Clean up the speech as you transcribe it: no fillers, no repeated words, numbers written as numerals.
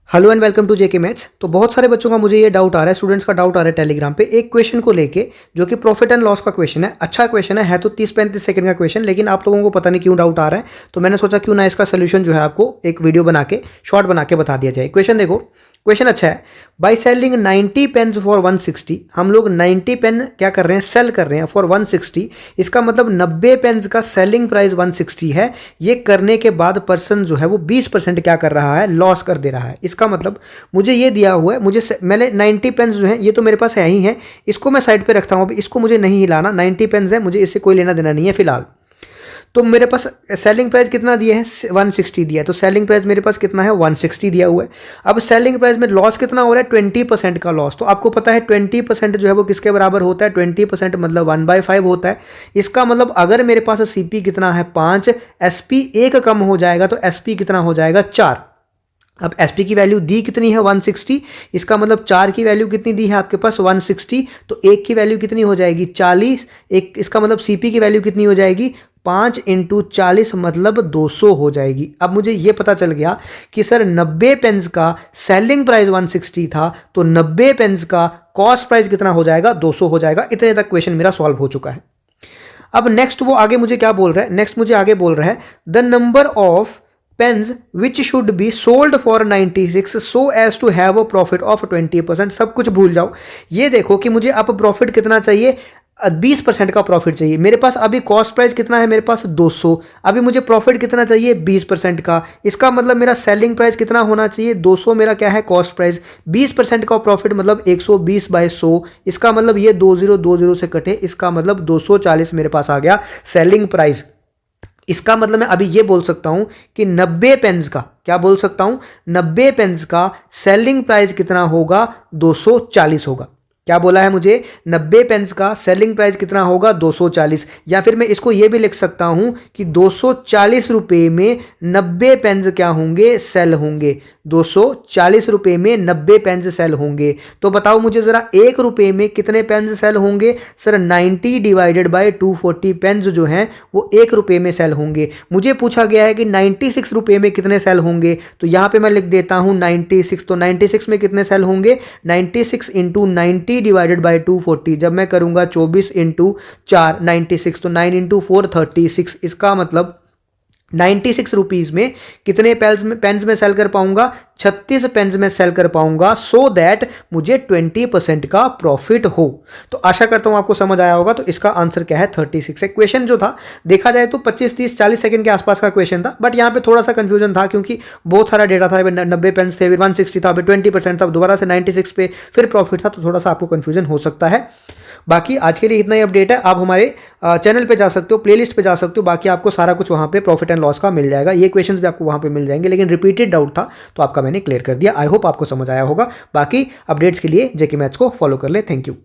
Hello and welcome to JK maths. तो बहुत सारे बच्चों का मुझे ये डाउट आ रहा है, स्टूडेंट्स का डाउट आ रहा है टेलीग्राम पे एक क्वेश्चन को लेके, जो कि प्रॉफिट एंड लॉस का क्वेश्चन है। अच्छा क्वेश्चन है तो 30-35 सेकंड का क्वेश्चन, लेकिन आप लोगों को पता नहीं क्यों डाउट आ रहा है। तो मैंने सोचा क्यों ना इसका सोल्यूशन जो है आपको एक वीडियो बना के शॉर्ट बना के बता दिया जाए। क्वेश्चन देखो, क्वेश्चन अच्छा है। बाई सेलिंग 90 पेन्स फॉर 160, हम लोग 90 पेन क्या कर रहे हैं, सेल कर रहे हैं फॉर 160। इसका मतलब 90 पेन्स का सेलिंग प्राइस 160 है। ये करने के बाद पर्सन जो है वो 20% क्या कर रहा है, लॉस कर दे रहा है। इसका मतलब मुझे ये दिया हुआ है, मैंने 90 पेन्स जो है ये तो मेरे पास है ही है, इसको मैं साइड पे रखता हूँ। अभी इसको मुझे नहीं हिलाना, 90 पेन्स है, मुझे इससे कोई लेना देना नहीं है फिलहाल। तो मेरे पास सेलिंग प्राइस कितना दिया है, 160 दिया है। तो सेलिंग प्राइस मेरे पास कितना है, 160 दिया हुआ है। अब सेलिंग प्राइस में लॉस कितना हो रहा है, 20% का लॉस। तो आपको पता है 20% जो है वो किसके बराबर होता है, 20% मतलब 1/5 होता है। इसका मतलब अगर मेरे पास सीपी कितना है, 5, एसपी 1 कम हो जाएगा तो एसपी कितना हो जाएगा, 4। अब एसपी की वैल्यू दी कितनी है, 160। इसका मतलब 4 की वैल्यू कितनी दी है आपके पास, 160। तो 1 की वैल्यू कितनी हो जाएगी, 40। एक इसका मतलब सीपी की वैल्यू कितनी हो जाएगी, 5 × 40 मतलब 200 हो जाएगी। अब मुझे ये पता चल गया कि सर 90 पेन्स का सेलिंग प्राइस 160 था, तो 90 पेन्स का कॉस्ट प्राइस कितना हो जाएगा, 200 हो जाएगा। इतने तक क्वेश्चन मेरा सॉल्व हो चुका है। अब नेक्स्ट वो आगे मुझे क्या बोल रहा है, नेक्स्ट मुझे आगे बोल रहा है the number of pens which should be sold for 96 so as to have a profit of 20%। सब कुछ भूल जाओ, ये देखो कि मुझे अब प्रॉफिट कितना चाहिए, 20% का प्रॉफिट चाहिए। मेरे पास अभी कॉस्ट प्राइस कितना है, मेरे पास 200। अभी मुझे प्रॉफिट कितना चाहिए, 20% का। इसका मतलब मेरा सेलिंग प्राइस कितना होना चाहिए, 200 मेरा क्या है, कॉस्ट प्राइस। 20% का प्रॉफिट मतलब 120/100। इसका मतलब ये 20 से कटे, इसका मतलब 240 मेरे पास आ गया सेलिंग प्राइस। इसका मतलब मैं अभी ये बोल सकता हूं कि 90 पेन्स का, क्या बोल सकता हूं, 90 पेन्स का सेलिंग प्राइस कितना होगा, 240 होगा। क्या बोला है मुझे, 90 पेन्स का सेलिंग प्राइस कितना होगा, 240। या फिर मैं इसको ये भी लिख सकता हूं कि 240 रुपए में 90 पेन्स क्या होंगे, सेल होंगे। 240 रुपए में 90 पेन्स सेल होंगे। तो बताओ मुझे जरा 1 रुपए में कितने पेन्स सेल होंगे। सर 90 डिवाइडेड बाय 240 पेन्स जो हैं वो 1 रुपए में सेल होंगे। मुझे पूछा गया है कि 96 रुपए में कितने सेल होंगे, तो यहां पे मैं लिख देता हूं 96। तो 96 में कितने सेल होंगे, 96 × 90 डिवाइडेड बाय 240। जब मैं करूंगा 24 × 4 96, तो 9 × 4 36। इसका मतलब 96 रुपीज में कितने पेन्स में सेल कर पाऊंगा, 36 पेन्स में सेल कर पाऊंगा, सो दैट मुझे 20% का प्रॉफिट हो। तो आशा करता हूं आपको समझ आया होगा। तो इसका आंसर क्या है, 36 है। क्वेश्चन जो था देखा जाए तो 25, 30, 40 सेकंड के आसपास का क्वेश्चन था, बट यहां पे थोड़ा सा कंफ्यूजन था क्योंकि बहुत सारा डेटा था। 90 पेन्स थे, 160 था, 20% था, दोबारा से 96 पे फिर प्रॉफिट था, तो थोड़ा सा आपको कंफ्यूजन हो सकता है। बाकी आज के लिए इतना ही अपडेट है। आप हमारे चैनल पे जा सकते हो, प्लेलिस्ट पे जा सकते हो, बाकी आपको सारा कुछ वहां पे प्रॉफिट एंड लॉस का मिल जाएगा। ये क्वेश्चंस भी आपको वहां पे मिल जाएंगे, लेकिन रिपीटेड डाउट था तो आपका मैंने क्लियर कर दिया। आई होप आपको समझ आया होगा। बाकी अपडेट्स के लिए जेके मैथ्स को फॉलो कर ले। Thank you.